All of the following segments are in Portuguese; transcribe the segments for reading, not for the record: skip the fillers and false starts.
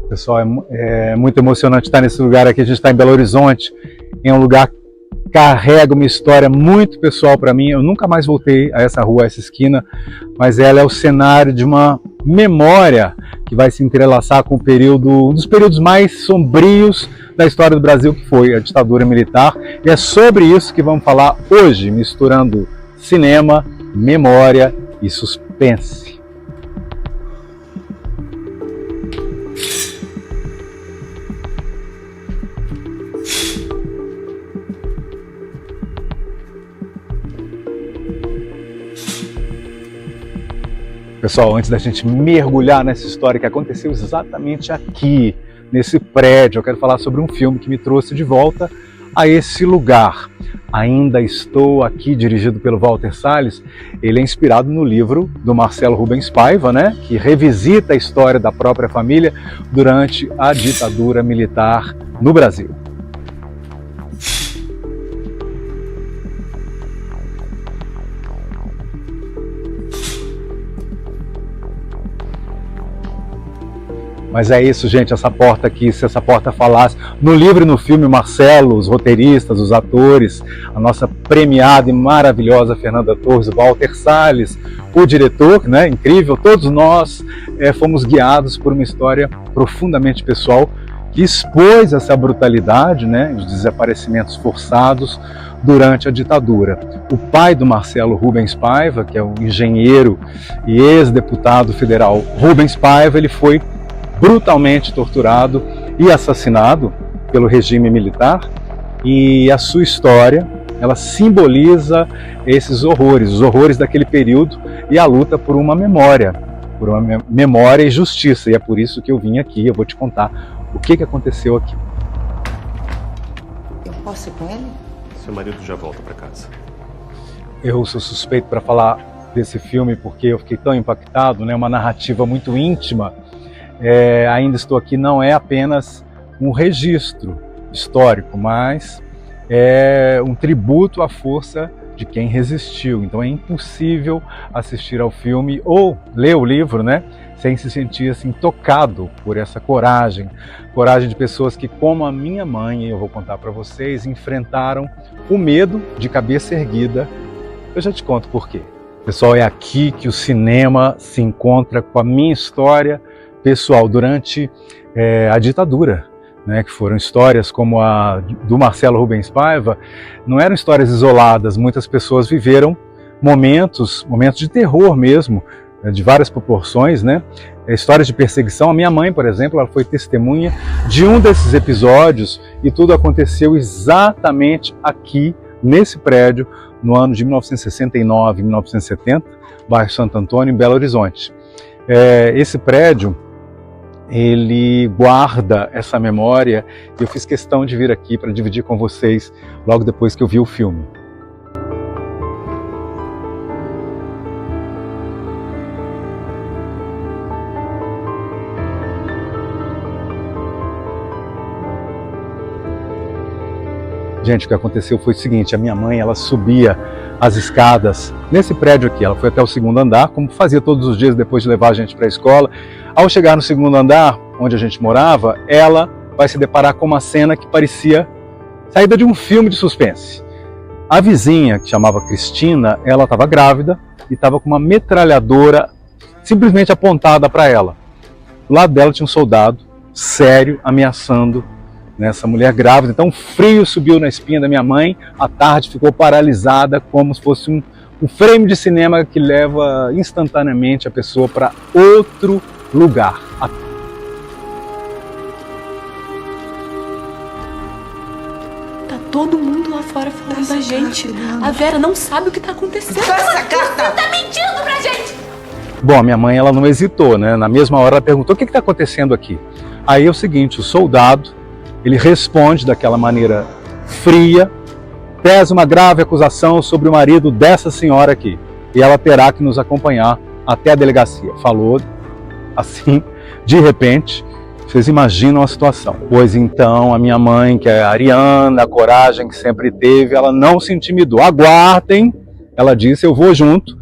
Pessoal, é muito emocionante estar nesse lugar aqui. A gente está em Belo Horizonte, em um lugar que carrega uma história muito pessoal para mim. Eu nunca mais voltei a essa rua, a essa esquina, mas ela é o cenário de uma memória que vai se entrelaçar com um dos períodos mais sombrios da história do Brasil, que foi a ditadura militar. E é sobre isso que vamos falar hoje, misturando cinema, memória e suspense. Pessoal, antes da gente mergulhar nessa história que aconteceu exatamente aqui, nesse prédio, eu quero falar sobre um filme que me trouxe de volta a esse lugar. Ainda Estou Aqui, dirigido pelo Walter Salles. Ele é inspirado no livro do Marcelo Rubens Paiva, que revisita a história da própria família durante a ditadura militar no Brasil. Mas é isso, gente, essa porta aqui, se essa porta falasse... No livro e no filme, o Marcelo, os roteiristas, os atores, a nossa premiada e maravilhosa Fernanda Torres, o Walter Salles, o diretor, incrível, todos nós fomos guiados por uma história profundamente pessoal que expôs essa brutalidade, os desaparecimentos forçados durante a ditadura. O pai do Marcelo Rubens Paiva, que é o engenheiro e ex-deputado federal Rubens Paiva, ele foi brutalmente torturado e assassinado pelo regime militar, e a sua história, ela simboliza esses horrores, os horrores daquele período e a luta por uma memória e justiça. E é por isso que eu vim aqui, eu vou te contar o que aconteceu aqui. Eu posso ir com ele? Seu marido já volta para casa. Eu sou suspeito para falar desse filme porque eu fiquei tão impactado, uma narrativa muito íntima. Ainda Estou Aqui não é apenas um registro histórico, mas é um tributo à força de quem resistiu. Então é impossível assistir ao filme ou ler o livro, sem se sentir assim tocado por essa coragem de pessoas que, como a minha mãe, e eu vou contar para vocês, enfrentaram o medo de cabeça erguida. Eu já te conto por quê. Pessoal, é aqui que o cinema se encontra com a minha história pessoal durante a ditadura, que foram histórias como a do Marcelo Rubens Paiva. Não eram histórias isoladas, muitas pessoas viveram momentos de terror mesmo, de várias proporções, histórias de perseguição. A minha mãe, por exemplo, ela foi testemunha de um desses episódios, e tudo aconteceu exatamente aqui, nesse prédio, no ano de 1969, 1970, bairro Santo Antônio, em Belo Horizonte. Esse prédio, ele guarda essa memória, e eu fiz questão de vir aqui para dividir com vocês logo depois que eu vi o filme. Gente, o que aconteceu foi o seguinte: a minha mãe, ela subia as escadas nesse prédio aqui. Ela foi até o segundo andar, como fazia todos os dias depois de levar a gente para a escola. Ao chegar no segundo andar, onde a gente morava, ela vai se deparar com uma cena que parecia saída de um filme de suspense. A vizinha, que chamava Cristina, ela estava grávida e estava com uma metralhadora simplesmente apontada para ela. Do lado dela tinha um soldado sério ameaçando essa mulher grávida. Então o frio subiu na espinha da minha mãe, a tarde ficou paralisada, como se fosse um frame de cinema que leva instantaneamente a pessoa para outro lugar. Tá todo mundo lá fora falando da gente. A Vera não sabe o que tá acontecendo. Essa carta! Você tá mentindo pra gente! Bom, a minha mãe, ela não hesitou, Na mesma hora ela perguntou: o que está acontecendo aqui? Aí é o seguinte: o soldado, ele responde daquela maneira fria: pesa uma grave acusação sobre o marido dessa senhora aqui, e ela terá que nos acompanhar até a delegacia. Falou assim, de repente. Vocês imaginam a situação. Pois então, a minha mãe, que é a Ariana, a coragem que sempre teve, ela não se intimidou. Aguardem, ela disse, eu vou junto,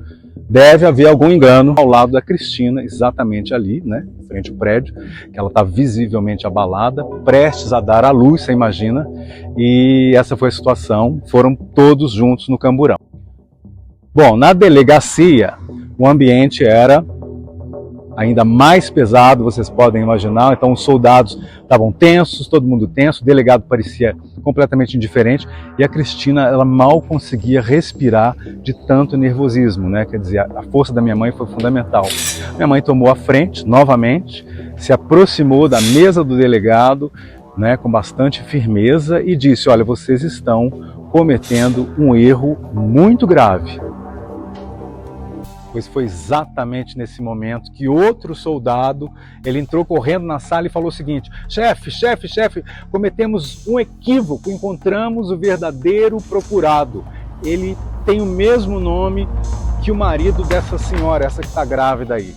deve haver algum engano ao lado da Cristina, exatamente ali, né, frente ao prédio, que ela está visivelmente abalada, prestes a dar à luz, você imagina, e essa foi a situação, foram todos juntos no camburão. Bom, na delegacia, o ambiente era ainda mais pesado, vocês podem imaginar, então os soldados estavam tensos, todo mundo tenso, o delegado parecia completamente indiferente e a Cristina, ela mal conseguia respirar de tanto nervosismo, né? Quer dizer, a força da minha mãe foi fundamental. Minha mãe tomou a frente, novamente, se aproximou da mesa do delegado, né, com bastante firmeza e disse, olha, vocês estão cometendo um erro muito grave. Pois foi exatamente nesse momento que outro soldado, ele entrou correndo na sala e falou o seguinte, chefe, cometemos um equívoco, encontramos o verdadeiro procurado. Ele tem o mesmo nome que o marido dessa senhora, essa que está grávida aí.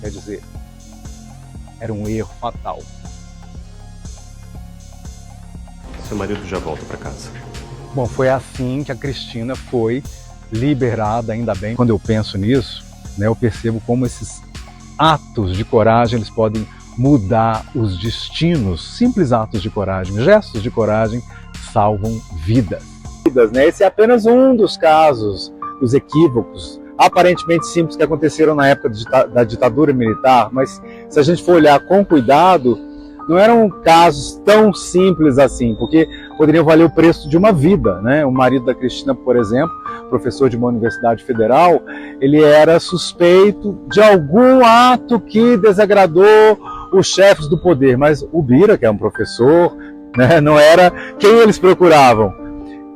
Quer dizer, era um erro fatal. Seu marido já volta para casa. Bom, foi assim que a Cristina foi liberada, ainda bem. Quando eu penso nisso, né, eu percebo como esses atos de coragem, eles podem mudar os destinos. Simples atos de coragem, gestos de coragem salvam vidas. Né? Esse é apenas um dos casos, dos equívocos, aparentemente simples que aconteceram na época da ditadura militar, mas se a gente for olhar com cuidado, não eram casos tão simples assim, porque poderiam valer o preço de uma vida, né? O marido da Cristina, por exemplo, professor de uma universidade federal, ele era suspeito de algum ato que desagradou os chefes do poder, mas o Bira, que é um professor, né, não era quem eles procuravam.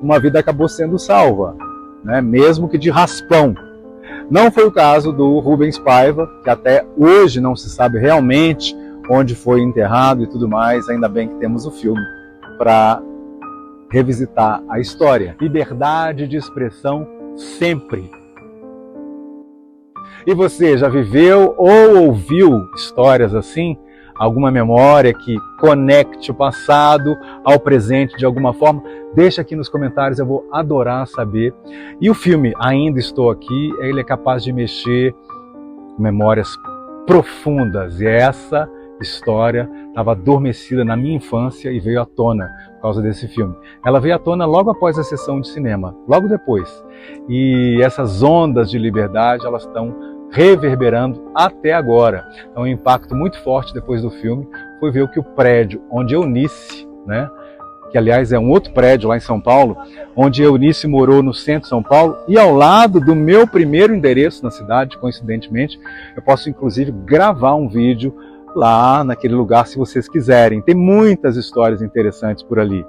Uma vida acabou sendo salva, né, mesmo que de raspão. Não foi o caso do Rubens Paiva, que até hoje não se sabe realmente onde foi enterrado e tudo mais, ainda bem que temos o filme para revisitar a história. Liberdade de expressão sempre. E você já viveu ou ouviu histórias assim? Alguma memória que conecte o passado ao presente de alguma forma? Deixa aqui nos comentários, eu vou adorar saber. E o filme Ainda Estou Aqui, ele é capaz de mexer com memórias profundas. E essa história estava adormecida na minha infância e veio à tona por causa desse filme. Ela veio à tona logo após a sessão de cinema, logo depois. E essas ondas de liberdade, elas estão reverberando até agora. Então, um impacto muito forte depois do filme foi ver que o prédio onde Eunice, né, que aliás é um outro prédio lá em São Paulo, onde Eunice morou no centro de São Paulo, e ao lado do meu primeiro endereço na cidade, coincidentemente, eu posso inclusive gravar um vídeo lá naquele lugar, se vocês quiserem. Tem muitas histórias interessantes por ali.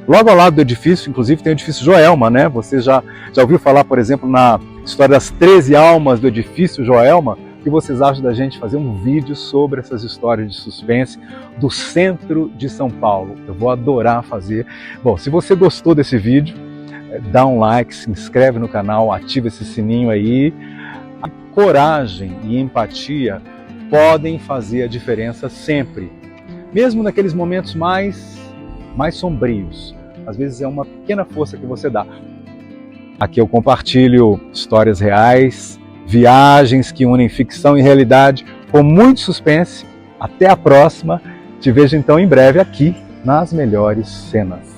Logo ao lado do edifício, inclusive, tem o edifício Joelma, né? Você já ouviu falar, por exemplo, na história das 13 almas do edifício Joelma? O que vocês acham da gente fazer um vídeo sobre essas histórias de suspense do centro de São Paulo? Eu vou adorar fazer. Bom, se você gostou desse vídeo, dá um like, se inscreve no canal, ativa esse sininho aí. A coragem e empatia podem fazer a diferença sempre, mesmo naqueles momentos mais sombrios. Às vezes é uma pequena força que você dá. Aqui eu compartilho histórias reais, viagens que unem ficção e realidade com muito suspense. Até a próxima, te vejo então em breve aqui nas Melhores Cenas.